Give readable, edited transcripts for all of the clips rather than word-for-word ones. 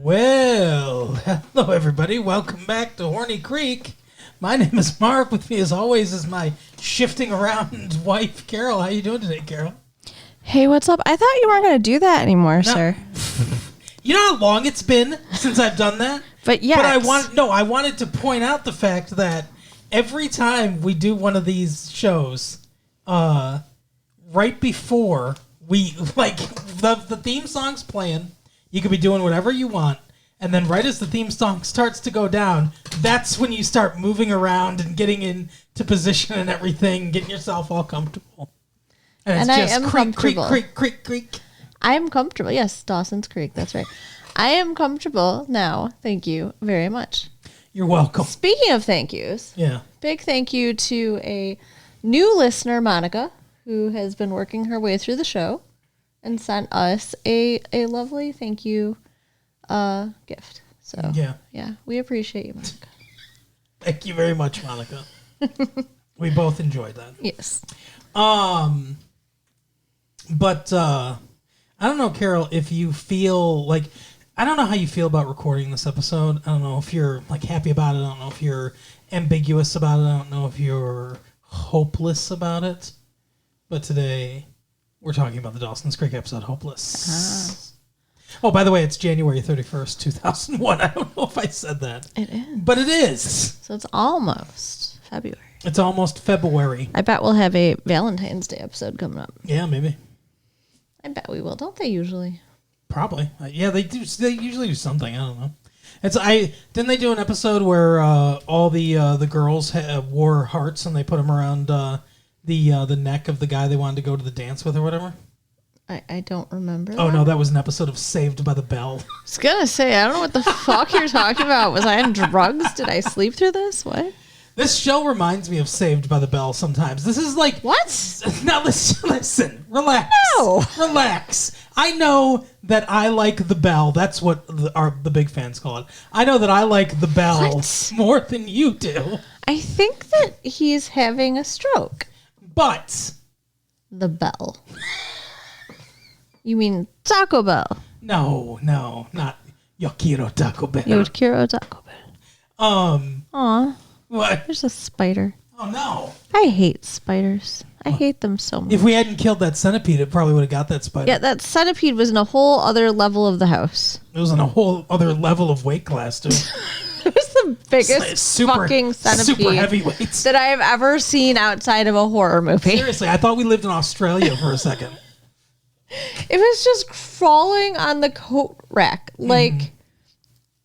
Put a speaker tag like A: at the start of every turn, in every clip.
A: Well, hello everybody. Welcome back to Horny Creek. My name is Mark. With me as always is my shifting around wife, Carol. How you doing today, Carol?
B: Hey, what's up? I thought you weren't going to do that anymore, sir.
A: You know how long it's been since I've done that?
B: But yes.
A: But I wanted to point out the fact that every time we do one of these shows, right before we, like, the theme song's playing, you could be doing whatever you want, and then right as the theme song starts to go down, that's when you start moving around and getting into position and everything, getting yourself all comfortable. And it's just
B: I am
A: creak,
B: comfortable.
A: creak, creak, creak, creak.
B: I am comfortable. Yes, Dawson's Creek. That's right. I am comfortable now. Thank you very much.
A: You're welcome.
B: Speaking of thank yous,
A: Yeah.
B: big thank you to a new listener, Monica, who has been working her way through the show and sent us a lovely thank you gift. So, yeah, we appreciate you, Monica.
A: Thank you very much, Monica. We both enjoyed that.
B: Yes.
A: But I don't know, Carol, if you feel like, I don't know how you feel about recording this episode. I don't know if you're like happy about it. I don't know if you're ambiguous about it. I don't know if you're hopeless about it. But today we're talking about the Dawson's Creek episode, Hopeless. Oh, by the way, it's January 31st, 2001. I don't know if I said that.
B: It is.
A: But it is.
B: So it's almost February.
A: It's almost February.
B: I bet we'll have a Valentine's Day episode coming up.
A: Yeah, maybe.
B: I bet we will. Don't they usually?
A: Probably. Yeah, they do. They usually do something. I don't know. Didn't they do an episode where all the girls wore hearts and they put them around the neck of the guy they wanted to go to the dance with or whatever?
B: I don't remember.
A: Oh, no, that was an episode of Saved by the Bell.
B: I was gonna say, I don't know what the fuck you're talking about. Was I on drugs? Did I sleep through this? What?
A: This show reminds me of Saved by the Bell sometimes. This is like...
B: What?
A: Now, listen. Relax.
B: No.
A: Relax. I know that I like the bell. That's what the big fans call it. I know that I like the bell more than you do.
B: I think that he's having a stroke.
A: But...
B: The bell. You mean Taco Bell?
A: No, not Yo quiero Taco Bell.
B: Yo quiero Taco Bell. Aw.
A: What?
B: There's a spider.
A: Oh, no.
B: I hate spiders. I hate them so much.
A: If we hadn't killed that centipede, it probably would have got that spider.
B: Yeah, that centipede was in a whole other level of the house.
A: It was in a whole other level of weight class, too.
B: It was the biggest fucking centipede
A: super heavyweights
B: that I have ever seen outside of a horror movie.
A: Seriously, I thought we lived in Australia for a second.
B: It was just crawling on the coat rack. Like,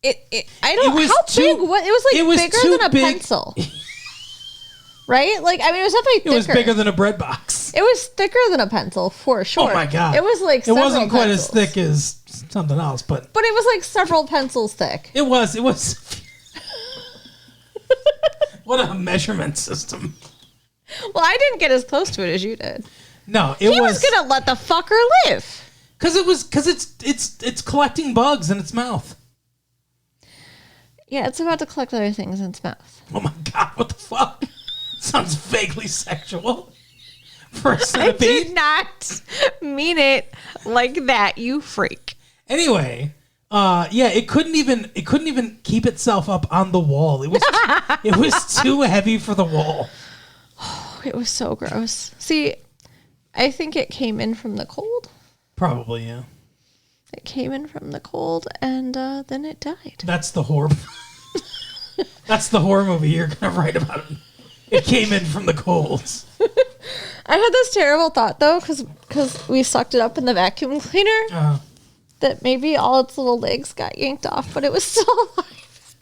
B: I don't know. How big? What? It was like bigger than a pencil. Right? Like, I mean, it was definitely thicker.
A: It was bigger than a bread box.
B: It was thicker than a pencil, for sure.
A: Oh, my God.
B: It was like
A: It wasn't quite
B: pencils.
A: as thick as something else, but...
B: But it was like several pencils thick.
A: It was... What a measurement system.
B: Well, I didn't get as close to it as you did.
A: No,
B: he was gonna let the fucker live.
A: Because it's collecting bugs in its mouth.
B: Yeah, it's about to collect other things in its mouth.
A: Oh my God, what the fuck? Sounds vaguely sexual for a centipede.
B: I did not mean it like that, you freak.
A: Anyway, it couldn't even keep itself up on the wall. It was too heavy for the wall.
B: Oh, it was so gross. See, I think it came in from the cold.
A: Probably, yeah.
B: It came in from the cold, and then it died.
A: That's the horror. That's the horror movie you're gonna write about. It came in from the cold.
B: I had this terrible thought though, because we sucked it up in the vacuum cleaner. That maybe all its little legs got yanked off, but it was still alive.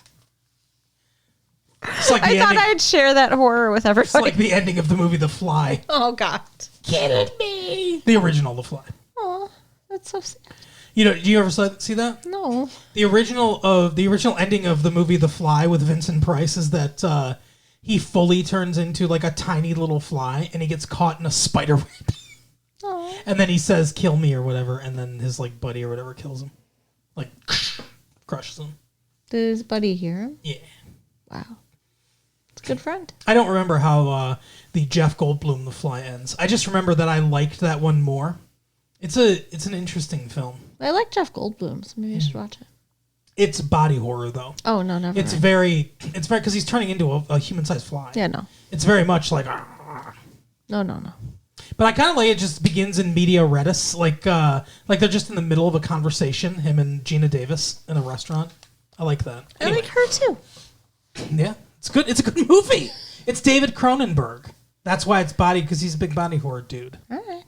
A: It's like
B: I thought I'd share that horror with everybody.
A: It's like the ending of the movie The Fly.
B: Oh God!
A: Kidding me? The original The Fly.
B: Oh, that's so sad.
A: You know, do you ever see that?
B: No.
A: The original ending of the movie The Fly with Vincent Price is that he fully turns into like a tiny little fly and he gets caught in a spider web.
B: Oh.
A: And then he says, "Kill me" or whatever, and then his like buddy or whatever kills him, like crushes him.
B: Did his buddy hear him?
A: Yeah.
B: Wow. It's a good friend.
A: I don't remember how the Jeff Goldblum The Fly ends. I just remember that I liked that one more. It's an interesting film.
B: I like Jeff Goldblum, so maybe I should watch it.
A: It's body horror though.
B: Oh no, never.
A: It's very because he's turning into a human-sized fly.
B: Yeah, no.
A: It's very much like.
B: No.
A: But I kind of like it. Just begins in media redis, like they're just in the middle of a conversation. Him and Gina Davis in a restaurant. I like that.
B: I like her too.
A: Yeah, it's good. It's a good movie. It's David Cronenberg. That's why it's body because he's a big body horror dude.
B: All right.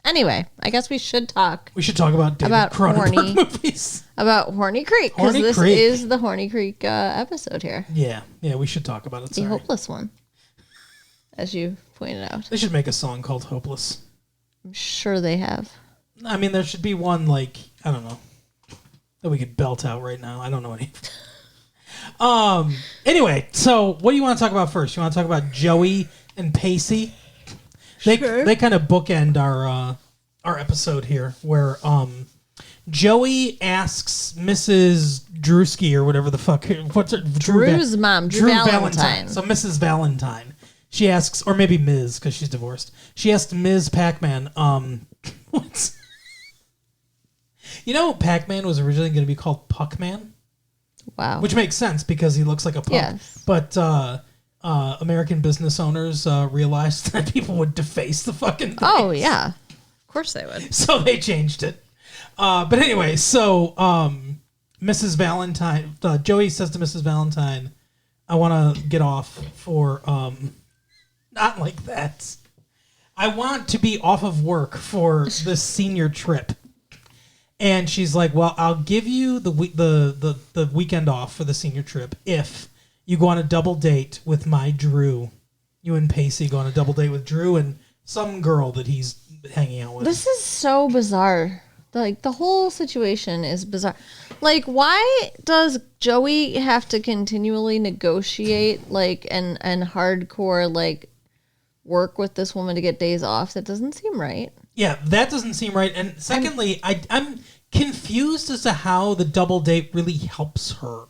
B: Anyway, I guess we should talk.
A: We should talk about David Cronenberg movies.
B: About Horny Creek, because this is the Horny Creek episode here.
A: Yeah, we should talk about it.
B: The hopeless one, as you pointed out.
A: They should make a song called "Hopeless."
B: I'm sure they have.
A: I mean, there should be one like I don't know that we could belt out right now. I don't know any. Anyway, so what do you want to talk about first? You want to talk about Joey and Pacey? They kind of bookend our episode here, where Joey asks Mrs. Drewski or whatever the fuck, what's her
B: Drew's mom, Drew Valentine.
A: So Mrs. Valentine, she asks, or maybe Ms. because she's divorced. She asked Ms. Pac-Man, what's Pac-Man was originally going to be called Puck-Man.
B: Wow,
A: which makes sense because he looks like a puck. Yes. But American business owners realized that people would deface the fucking thing.
B: Oh, yeah. Of course they would.
A: So they changed it. But anyway, so Mrs. Valentine, Joey says to Mrs. Valentine, I want to get off for, not like that. I want to be off of work for the senior trip. And she's like, well, I'll give you the weekend off for the senior trip if you go on a double date with my Drew. You and Pacey go on a double date with Drew and some girl that he's hanging out with.
B: This is so bizarre. Like, the whole situation is bizarre. Like, why does Joey have to continually negotiate, like, and hardcore, like, work with this woman to get days off? That doesn't seem right.
A: Yeah, that doesn't seem right. And secondly, I'm confused as to how the double date really helps her.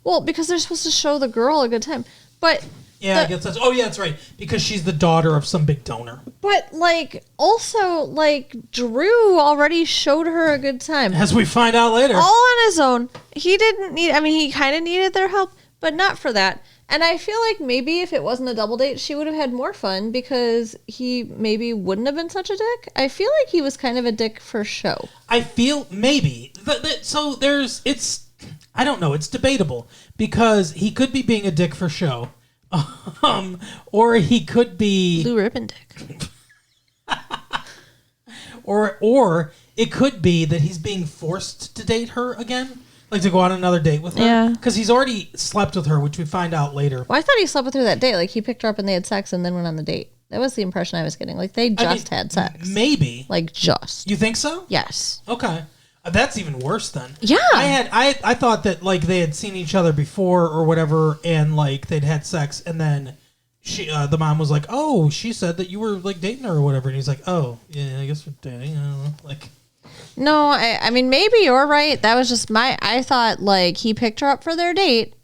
B: Well, because they're supposed to show the girl a good time. But
A: yeah, I guess that's... Oh, yeah, that's right. Because she's the daughter of some big donor.
B: But, like, also, like, Drew already showed her a good time.
A: As we find out later.
B: All on his own. He didn't need... I mean, he kind of needed their help, but not for that. And I feel like maybe if it wasn't a double date, she would have had more fun because he maybe wouldn't have been such a dick. I feel like he was kind of a dick for show.
A: I feel maybe. So there's... It's... I don't know. It's debatable because he could be being a dick for show, or he could be
B: blue ribbon dick,
A: or it could be that he's being forced to date her again, like to go on another date with her.
B: Yeah,
A: because he's already slept with her, which we find out later.
B: Well, I thought he slept with her that day. Like he picked her up and they had sex and then went on the date. That was the impression I was getting. Like they just had sex.
A: Maybe.
B: Like just.
A: You think so?
B: Yes.
A: Okay. That's even worse then.
B: Yeah.
A: I thought that like they had seen each other before or whatever, and like they'd had sex, and then the mom was like, "Oh, she said that you were like dating her or whatever," and he's like, "Oh, yeah, I guess we're dating." I don't know, like.
B: No, I mean maybe you're right. That was just I thought like he picked her up for their date,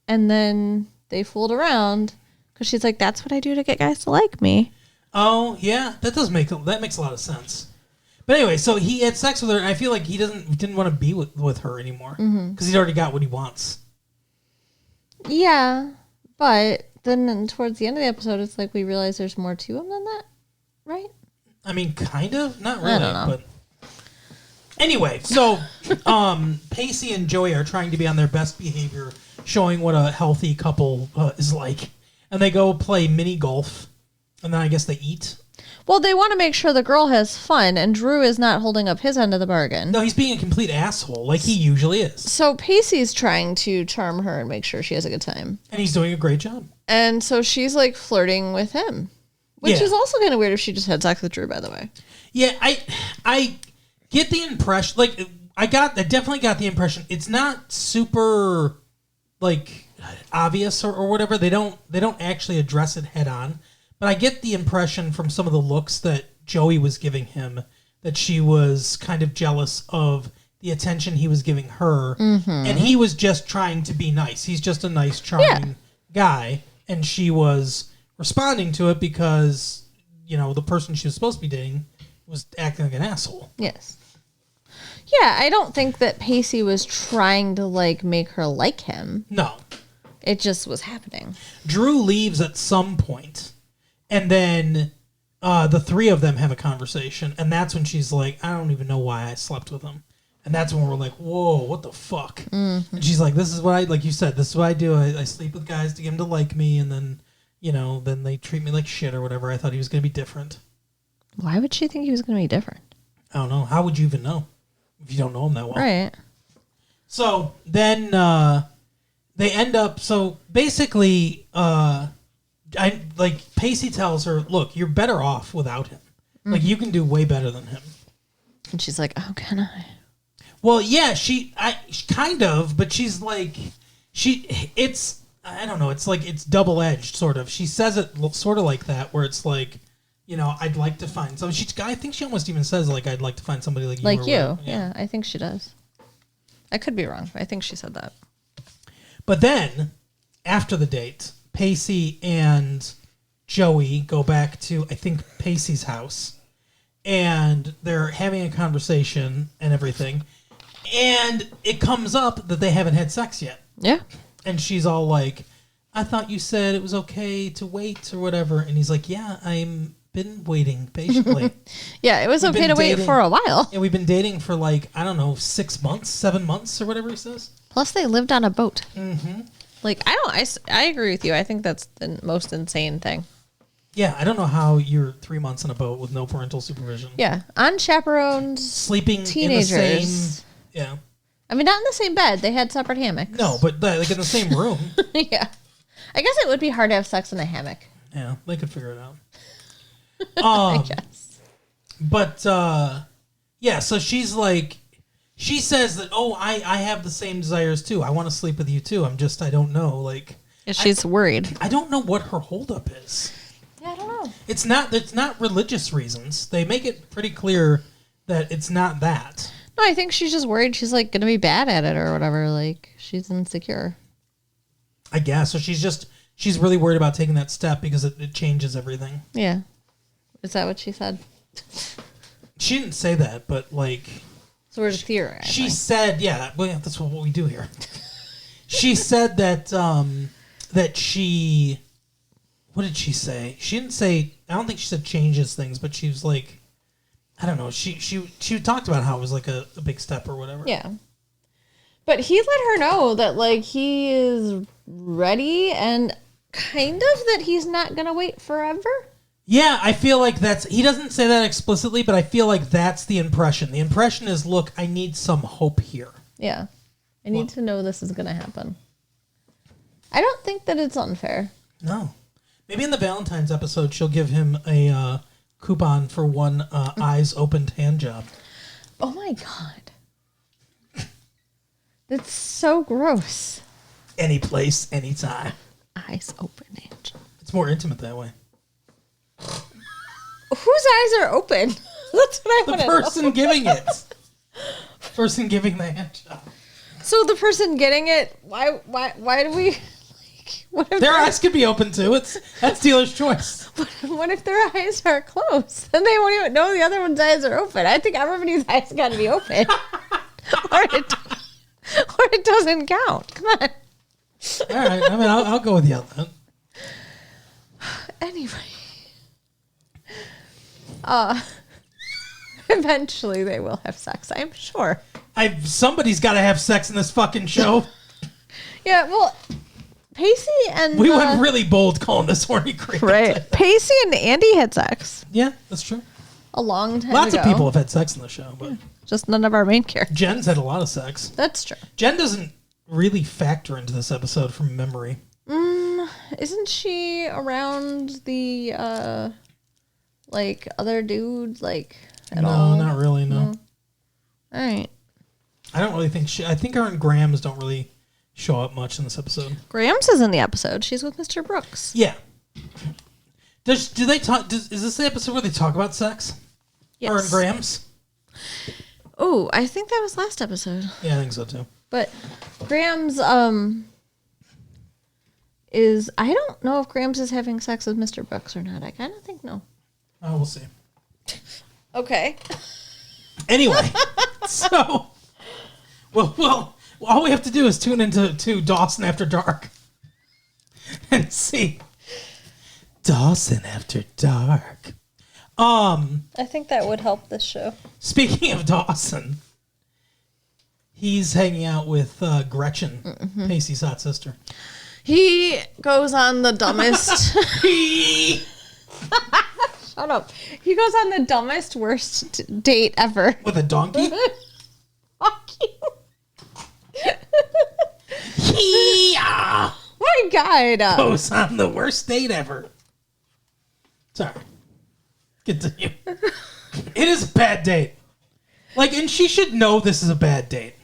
B: and then they fooled around because she's like, "That's what I do to get guys to like me."
A: Oh yeah, that makes a lot of sense. But anyway, so he had sex with her, and I feel like he didn't want to be with her anymore because he's already got what he wants.
B: Yeah, but then towards the end of the episode, it's like we realize there's more to him than that, right?
A: I mean, kind of, not really,
B: I don't know.
A: But anyway, so Pacey and Joey are trying to be on their best behavior, showing what a healthy couple is like, and they go play mini golf, and then I guess they eat.
B: Well, they want to make sure the girl has fun, and Drew is not holding up his end of the bargain.
A: No, he's being a complete asshole, like he usually is.
B: So Pacey's trying to charm her and make sure she has a good time.
A: And he's doing a great job.
B: And so she's, like, flirting with him. Which is also kind of weird if she just had sex with Drew, by the way.
A: Yeah, I get the impression, like, I definitely got the impression it's not super, like, obvious or whatever. They don't actually address it head on. But I get the impression from some of the looks that Joey was giving him that she was kind of jealous of the attention he was giving her. Mm-hmm. And he was just trying to be nice. He's just a nice, charming guy. And she was responding to it because, the person she was supposed to be dating was acting like an asshole.
B: Yes. Yeah, I don't think that Pacey was trying to, like, make her like him.
A: No.
B: It just was happening.
A: Drew leaves at some point, and then the three of them have a conversation, and that's when she's like, I don't even know why I slept with him. And that's when we're like, whoa, what the fuck? Mm-hmm. And she's like, this is what I, like you said, this is what I do. I sleep with guys to get them to like me, and then, then they treat me like shit or whatever. I thought he was going to be different.
B: Why would she think he was going to be different?
A: I don't know. How would you even know if you don't know him that well?
B: Right.
A: So then they end up, so basically, Pacey tells her, look, you're better off without him. Mm-hmm. Like, you can do way better than him.
B: And she's like, oh, can I?
A: Well, yeah, kind of, but she's like, I don't know, it's like, it's double-edged, sort of. She says it sort of like that, where it's like, I'd like to find, so I think she almost even says, like, I'd like to find somebody like you.
B: Like you, yeah, I think she does. I could be wrong, I think she said that.
A: But then, after the date, Pacey and Joey go back to, I think, Pacey's house, and they're having a conversation and everything. And it comes up that they haven't had sex yet.
B: Yeah.
A: And she's all like, I thought you said it was okay to wait or whatever. And he's like, yeah, I've been waiting patiently.
B: Yeah, it was okay to wait for a while.
A: Yeah, we've been dating for 6 months, 7 months or whatever he says.
B: Plus they lived on a boat.
A: Mm-hmm.
B: I agree with you. I think that's the most insane thing.
A: Yeah, I don't know how you're 3 months on a boat with no parental supervision.
B: Yeah, unchaperoned
A: sleeping
B: teenagers.
A: In the same... Yeah.
B: I mean, not in the same bed. They had separate hammocks.
A: No, but in the same room.
B: Yeah. I guess it would be hard to have sex in a hammock.
A: Yeah, they could figure it out.
B: I guess.
A: But, yeah, so she's like... She says that, I have the same desires, too. I want to sleep with you, too. I don't know,
B: She's worried.
A: I don't know what her holdup is.
B: Yeah, I don't know.
A: It's not religious reasons. They make it pretty clear that it's not that.
B: No, I think she's just worried she's going to be bad at it or whatever. She's insecure.
A: I guess. So she's really worried about taking that step because it changes everything.
B: Yeah. Is that what she said?
A: She didn't say that, but
B: So we're just theorizing.
A: She said, yeah, well, that's what we do here. She said that she, what did she say? She didn't say, I don't think she said changes things, but she was like, I don't know. She talked about how it was a big step or whatever.
B: Yeah. But he let her know that he is ready and kind of that he's not going to wait forever.
A: Yeah, I feel like he doesn't say that explicitly, but I feel like that's the impression. The impression is, look, I need some hope here.
B: Yeah. I need to know this is going to happen. I don't think that it's unfair.
A: No. Maybe in the Valentine's episode, she'll give him a coupon for one eyes opened hand job.
B: Oh my God. That's so gross.
A: Any place, anytime.
B: Eyes open hand job.
A: It's more intimate that way.
B: Whose eyes are open? That's what I want to know.
A: The person giving it. Person giving the hand job.
B: So the person getting it, why do we... What if
A: their eyes could be open too. That's dealer's choice.
B: What if their eyes are closed? Then they won't even know the other one's eyes are open. I think everybody's eyes got to be open, or it doesn't count. Come on.
A: All right. I mean, I'll go with you on that.
B: Anyway, eventually they will have sex. I'm sure.
A: Somebody's got to have sex in this fucking show.
B: Yeah. Well. Pacey and...
A: We went really bold calling this Horny Creek.
B: Right. Pacey and Andy had sex.
A: Yeah, that's true.
B: A long time
A: Lots
B: ago.
A: of people have had sex in the show, but...
B: Just none of our main characters.
A: Jen's had a lot of sex.
B: That's true.
A: Jen doesn't really factor into this episode from memory.
B: Isn't she around the, other dude, at all?
A: No, not really, no.
B: All right.
A: I don't really think I think her and Grams don't really... show up much in this episode.
B: Grams is in the episode. She's with Mr. Brooks.
A: Yeah. Do they talk? Is this the episode where they talk about sex?
B: Yes.
A: Or in Grams?
B: Oh, I think that was last episode.
A: Yeah, I think so too.
B: But Grams is... I don't know if Grams is having sex with Mr. Brooks or not. I kind of think no.
A: Oh, we'll see.
B: Okay.
A: Anyway. So, well, all we have to do is tune into Dawson After Dark and see Dawson After Dark.
B: I think that would help this show.
A: Speaking of Dawson, he's hanging out with Gretchen, Pacey's hot sister.
B: He goes on the dumbest. Shut up. He goes on the dumbest, worst date ever.
A: With a donkey?
B: Fuck you.
A: Yeah.
B: My God.
A: Goes on the worst date ever. Sorry. Continue. It is a bad date. Like, and she should know this is a bad date.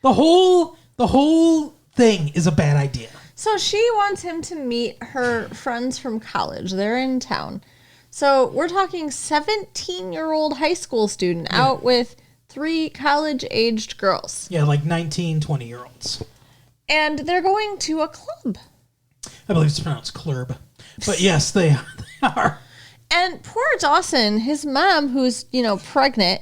A: The whole thing is a bad idea.
B: So she wants him to meet her friends from college. They're in town. So we're talking 17-year-old high school student out with 3 college-aged girls.
A: Yeah, like 19, 20-year-olds.
B: And they're going to a club.
A: I believe it's pronounced club. But yes, they are.
B: And poor Dawson, his mom, who's, pregnant,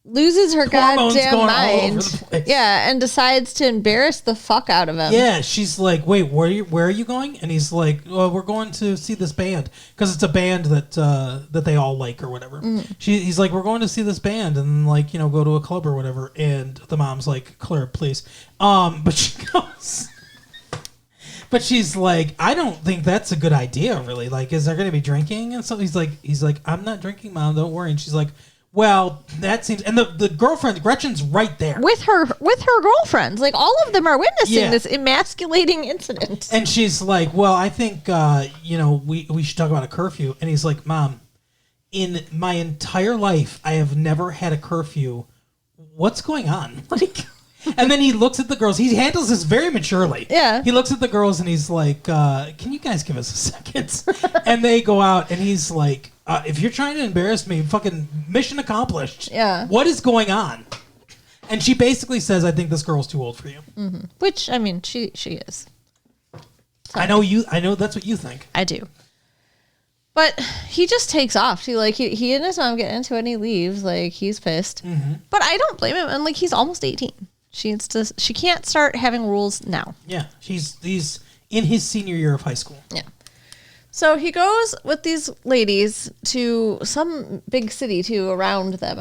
B: loses her
A: Hormones
B: goddamn
A: going all
B: mind.
A: over the place.
B: Yeah, and decides to embarrass the fuck out of him.
A: Yeah, she's like, wait, where are you going? And he's like, well, we're going to see this band. Because it's a band that they all like or whatever. He's like, we're going to see this band and go to a club or whatever. And the mom's like, Claire, please. But she goes... But she's like, I don't think that's a good idea, really. Like, is there going to be drinking and something? He's like, I'm not drinking, Mom. Don't worry. And she's like, well, that seems. And the girlfriend, Gretchen's right there
B: with her girlfriends. Like, all of them are witnessing this emasculating incident.
A: And she's like, well, I think we should talk about a curfew. And he's like, Mom, in my entire life, I have never had a curfew. What's going on? Like. And then he looks at the girls. He handles this very maturely.
B: Yeah.
A: He looks at the girls and he's like, can you guys give us a second? And they go out and he's like, if you're trying to embarrass me, fucking mission accomplished.
B: Yeah.
A: What is going on? And she basically says, I think this girl's too old for you.
B: Mm-hmm. Which, I mean, she is. So.
A: I know that's what you think.
B: I do. But he just takes off. He and his mom get into it and he leaves. Like, he's pissed. Mm-hmm. But I don't blame him. And, he's almost 18. She can't start having rules now.
A: Yeah, he's in his senior year of high school.
B: Yeah. So he goes with these ladies to some big city around them.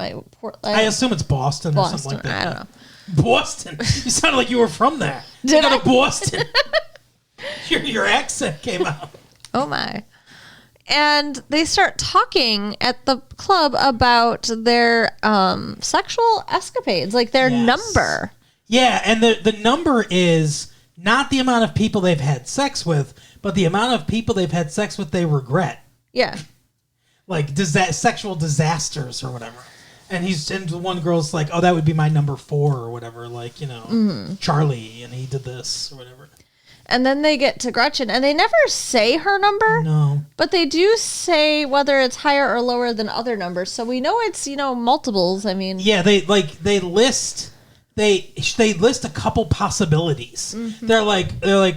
A: I assume it's Boston or something like that.
B: I don't know.
A: Boston. You sounded like you were from there.
B: Did
A: you go
B: I?
A: to Boston. Your accent came out.
B: Oh my. And they start talking at the club about their sexual escapades, like their number.
A: Yeah, and the number is not the amount of people they've had sex with, but the amount of people they've had sex with they regret.
B: Yeah.
A: Like sexual disasters or whatever. And one girl's like, oh, that would be my number 4 or whatever. Like, Charlie, and he did this or whatever.
B: And then they get to Gretchen, and they never say her number.
A: No.
B: But they do say whether it's higher or lower than other numbers. So we know it's, multiples. I mean.
A: Yeah, they list... They list a couple possibilities. Mm-hmm. They're like,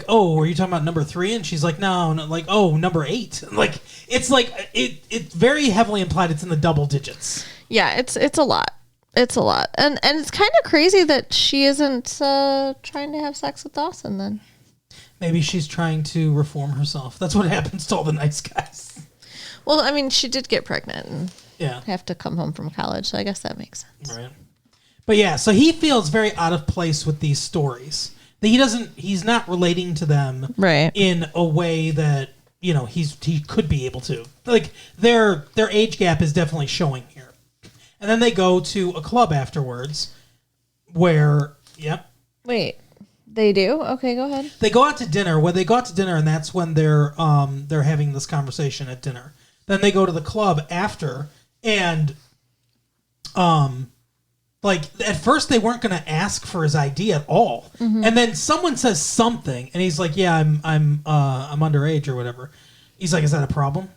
A: oh, were you talking about number 3? And she's like, no, like, oh, number 8. Like, it's very heavily implied it's in the double digits.
B: Yeah, it's a lot. It's a lot, and it's kind of crazy that she isn't trying to have sex with Dawson. Then
A: maybe she's trying to reform herself. That's what happens to all the nice guys.
B: Well, I mean, she did get pregnant and have to come home from college, so I guess that makes sense.
A: Right. But yeah, so he feels very out of place with these stories. He's not relating to them in a way that, he could be able to. Like, their age gap is definitely showing here. And then they go to a club afterwards where,
B: Wait, they do? Okay, go ahead.
A: They go out to dinner. And that's when they're having this conversation at dinner. Then they go to the club after, and at first they weren't going to ask for his ID at all, and then someone says something, and he's like, "Yeah, I'm underage or whatever." He's like, "Is that a problem?"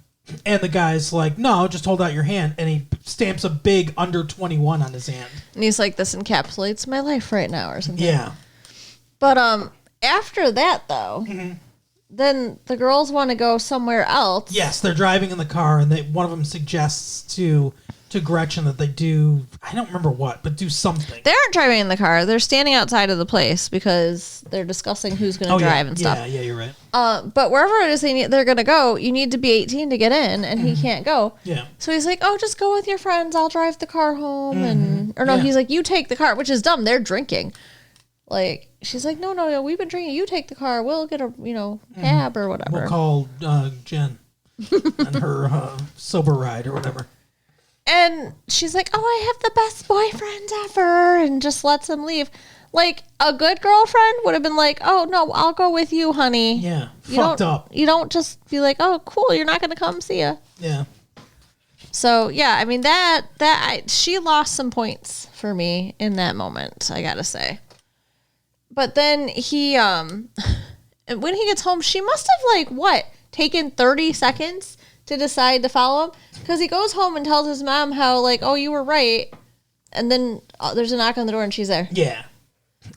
A: And the guy's like, "No, just hold out your hand," and he stamps a big under 21 on his hand.
B: And he's like, "This encapsulates my life right now," or something.
A: Yeah.
B: But after that though, then the girls want to go somewhere else.
A: Yes, they're driving in the car, and one of them suggests to to Gretchen that they do, I don't remember what, but do something.
B: They aren't driving in the car. They're standing outside of the place because they're discussing who's going to drive and stuff.
A: Yeah, you're right.
B: But wherever it is they're going to go, you need to be 18 to get in, and he can't go.
A: Yeah.
B: So he's like, oh, just go with your friends. I'll drive the car home. He's like, you take the car, which is dumb. They're drinking. Like, she's like, no, we've been drinking. You take the car. We'll get a, cab or whatever.
A: We'll call Jen and her sober ride or whatever.
B: And she's like, oh, I have the best boyfriend ever, and just lets him leave. Like, a good girlfriend would have been like, oh, no, I'll go with you, honey.
A: Yeah, fucked up.
B: You don't just be like, oh, cool, you're not going to come see ya.
A: Yeah.
B: So, yeah, I mean, she lost some points for me in that moment, I got to say. But then he, when he gets home, she must have, taken 30 seconds to decide to follow him, because he goes home and tells his mom how, oh, you were right, and then there's a knock on the door and she's there.
A: Yeah,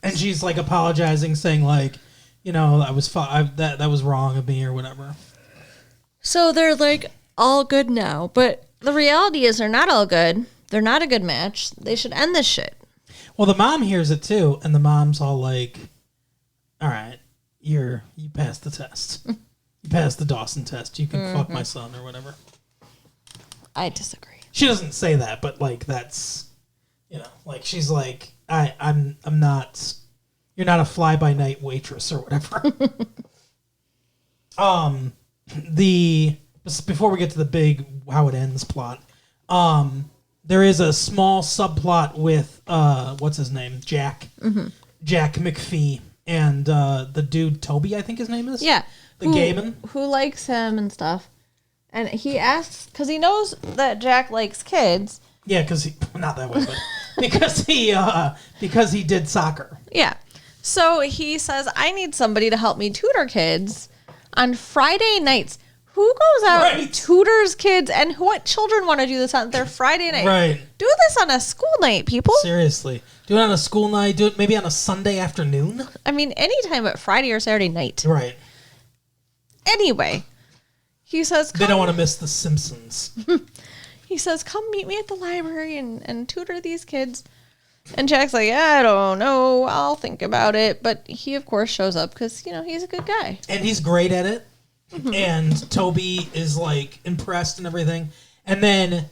A: and she's apologizing, saying I was that was wrong of me or whatever.
B: So they're all good now, but the reality is they're not all good. They're not a good match. They should end this shit.
A: Well, the mom hears it too, and the mom's all like, "All right, you passed the test." You passed the Dawson test. You can fuck my son or whatever.
B: I disagree.
A: She doesn't say that, but that's, she's like, I'm not. You're not a fly-by-night waitress or whatever. Before we get to the big how it ends plot, there is a small subplot with what's his name, Jack, Jack McPhee, and the dude Toby, I think his name is.
B: Yeah.
A: The gay-man?
B: Who likes him and stuff. And he asks, because he knows that Jack likes kids.
A: Yeah, because he, not that way, but because he did soccer.
B: Yeah. So he says, I need somebody to help me tutor kids on Friday nights. Who goes out and tutors kids, and what children want to do this on their Friday night?
A: Right.
B: Do this on a school night, people.
A: Seriously. Do it on a school night. Do it maybe on a Sunday afternoon.
B: I mean, anytime but Friday or Saturday night.
A: Right.
B: Anyway, he says...
A: They don't want to miss The Simpsons.
B: He says, come meet me at the library and tutor these kids. And Jack's like, I don't know. I'll think about it. But he, of course, shows up because, he's a good guy.
A: And he's great at it. And Toby is, impressed and everything. And then,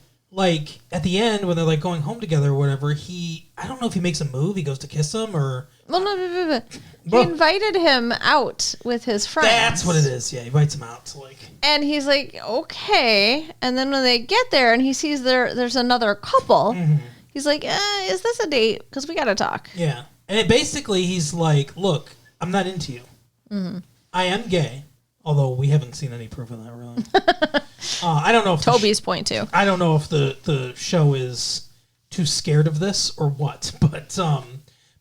A: at the end, when they're, going home together or whatever, I don't know if he makes a move. He goes to kiss him or...
B: Well, no. He invited him out with his friends.
A: That's what it is. Yeah, he invites him out to,
B: And he's like, okay. And then when they get there and he sees there's another couple, he's like, is this a date? Because we got to talk.
A: Yeah. And basically, he's like, look, I'm not into you. I am gay. Although we haven't seen any proof of that, really. I don't know if...
B: Toby's point, too.
A: I don't know if the show is too scared of this or what.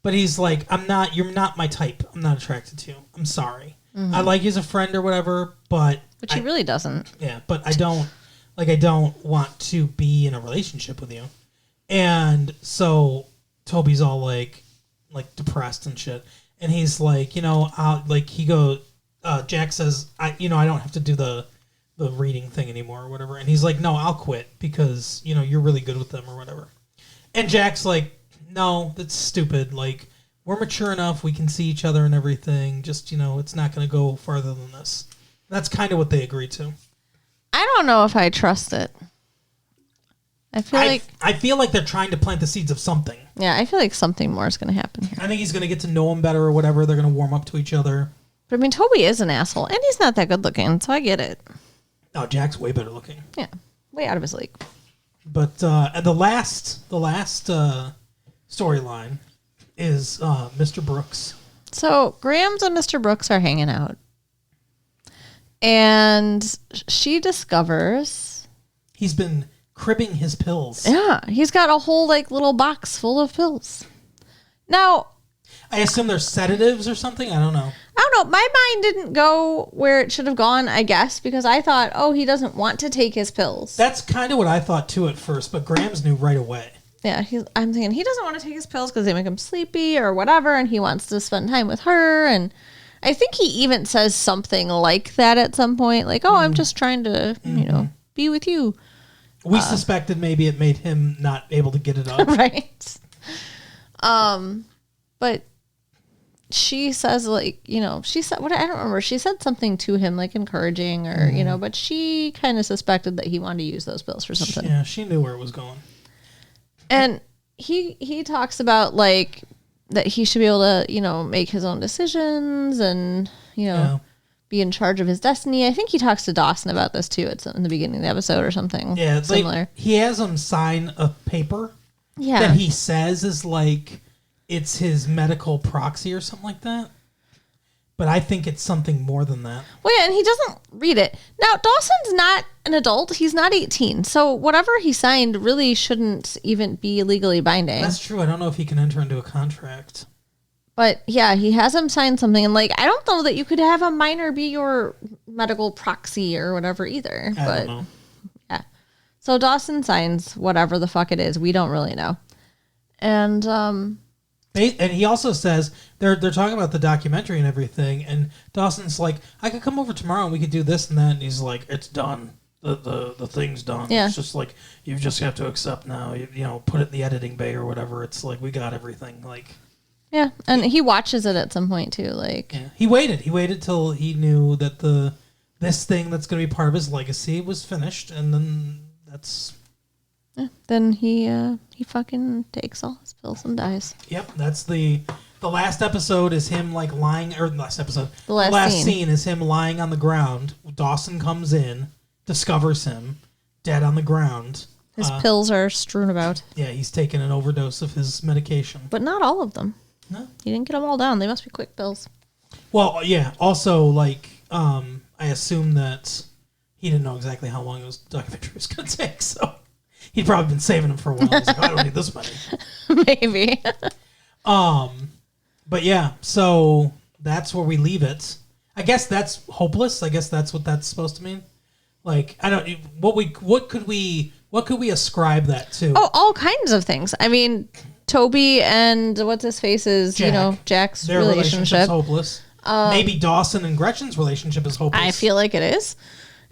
A: But he's like, you're not my type. I'm not attracted to you. I'm sorry. I like you as a friend or whatever, but...
B: Which he really doesn't.
A: Yeah, but I don't want to be in a relationship with you. And so Toby's all depressed and shit. And he's like, Jack says, I don't have to do the reading thing anymore or whatever. And he's like, no, I'll quit because, you're really good with them or whatever. And Jack's like, no, that's stupid. We're mature enough. We can see each other and everything. Just, it's not going to go farther than this. That's kind of what they agreed to.
B: I don't know if I trust it. I
A: feel like they're trying to plant the seeds of something.
B: Yeah, I feel like something more is going to happen here.
A: I think he's going to get to know him better or whatever. They're going to warm up to each other.
B: But I mean, Toby is an asshole, and he's not that good looking, so I get it.
A: Oh, Jack's way better looking.
B: Yeah, way out of his league.
A: But and the last storyline is Mr. Brooks.
B: So Grams and Mr. Brooks are hanging out, and she discovers
A: he's been cribbing his pills.
B: Yeah, he's got a whole little box full of pills. Now,
A: I assume they're sedatives or something. I don't know.
B: My mind didn't go where it should have gone, I guess, because I thought, oh, he doesn't want to take his pills.
A: That's kind of what I thought too at first, but Grams knew right away.
B: Yeah, I'm thinking he doesn't want to take his pills because they make him sleepy or whatever, and he wants to spend time with her. And I think he even says something like that at some point, I'm just trying to, be with you.
A: We suspected maybe it made him not able to get it up.
B: Right. But she says, like, you know, she said, what, I don't remember. She said something to him, like, encouraging or, you know, but she kind of suspected that he wanted to use those pills for something.
A: Yeah, she knew where it was going.
B: And he talks about, like, that he should be able to, you know, make his own decisions and, you know, be in charge of his destiny. I think he talks to Dawson about this, too. It's in the beginning of the episode or something similar.
A: Like, he has him sign a paper that he says is, like, it's his medical proxy or something like that. But I think it's something more than that.
B: Well, yeah, and he doesn't read it. Now, Dawson's not an adult. He's not 18. So whatever he signed really shouldn't even be legally binding.
A: That's true. I don't know if he can enter into a contract.
B: But, yeah, he has him sign something. And, like, I don't know that you could have a minor be your medical proxy or whatever either.
A: I don't know.
B: Yeah. So Dawson signs whatever the fuck it is. We don't really know. And
A: he also says they're talking about the documentary and everything, and Dawson's like, I could come over tomorrow and we could do this and that, and he's like, it's done. The thing's done.
B: Yeah.
A: It's just like you just have to accept now. You know, put it in the editing bay or whatever. It's like we got everything. Like,
B: yeah, and he watches it at some point too. Like,
A: yeah. He waited till he knew that this thing that's going to be part of his legacy was finished, and then that's.
B: Yeah, then he fucking takes all his pills and dies.
A: Yep, that's the last episode is him like lying, or the last episode.
B: The last
A: scene is him lying on the ground. Dawson comes in, discovers him dead on the ground.
B: His pills are strewn about.
A: Yeah, he's taken an overdose of his medication.
B: But not all of them.
A: No,
B: he didn't get them all down. They must be quick pills.
A: Well, yeah. Also, like, I assume that he didn't know exactly how long the documentary was going to take, so. He'd probably been saving them for a while. He's like, I don't need this money.
B: Maybe.
A: But yeah, so that's where we leave it. I guess that's hopeless. I guess that's what that's supposed to mean. Like, I don't. What could we ascribe that to?
B: Oh, all kinds of things. I mean, Toby and what's his face's,
A: Jack,
B: you know, Jack's
A: their relationship's hopeless. Maybe Dawson and Gretchen's relationship is hopeless.
B: I feel like it is.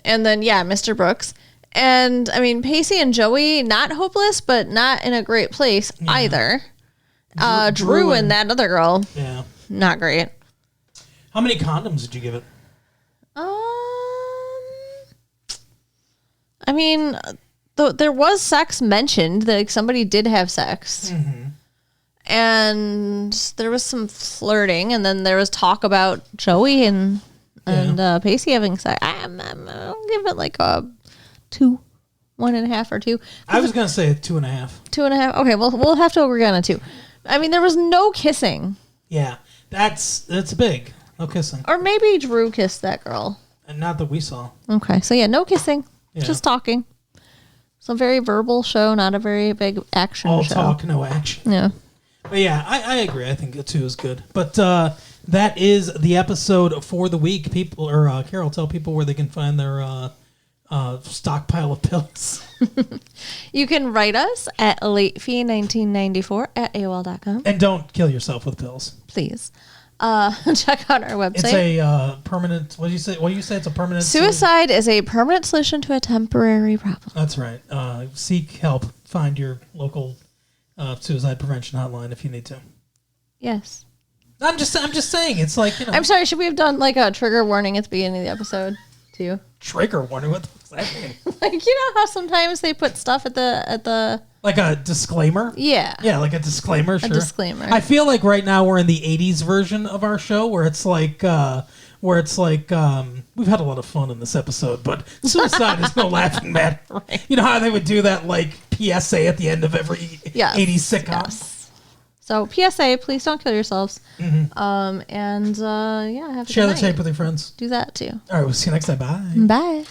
B: And then Mr. Brooks. And, I mean, Pacey and Joey, not hopeless, but not in a great place either. Drew and that other girl, not great.
A: How many condoms did you give it?
B: I mean, there was sex mentioned. Like, somebody did have sex.
A: Mm-hmm. And
B: there was some flirting. And then there was talk about Joey and Pacey having sex. I'll give it like a 2, 1.5 or 2.
A: I was gonna say 2.5.
B: 2.5. Okay, well we'll have to agree on a 2. I mean, there was no kissing.
A: Yeah, that's big. No kissing.
B: Or maybe Drew kissed that girl.
A: And not that we saw.
B: Okay, so no kissing, just talking. It's a very verbal show, not a very big action
A: All
B: show.
A: talk, no action.
B: Yeah.
A: But yeah, I agree. I think a 2 is good. But that is the episode for the week. People, or Carol, tell people where they can find their stockpile of pills.
B: You can write us at latefee1994@aol.com.
A: And don't kill yourself with pills.
B: Please. Check out our website.
A: It's a permanent, what do you say? It's a permanent
B: Suicide is a permanent solution to a temporary problem.
A: That's right. Seek help. Find your local suicide prevention hotline if you need to.
B: Yes.
A: I'm just saying. It's like, you know.
B: I'm sorry. Should we have done like a trigger warning at the beginning of the episode too?
A: Trigger warning? What does that mean?
B: Like, you know how sometimes they put stuff at the
A: like a disclaimer?
B: Yeah.
A: Yeah, like a disclaimer, sure.
B: A disclaimer.
A: I feel like right now we're in the 80s version of our show where it's like we've had a lot of fun in this episode, but suicide is no laughing matter. Right. You know how they would do that like PSA at the end of every 80s sitcom?
B: Yes. So PSA, please don't kill yourselves.
A: Mm-hmm.
B: And have a
A: Share
B: good
A: the
B: night.
A: tape with your friends.
B: Do that too.
A: All right, we'll see you next time. Bye.
B: Bye.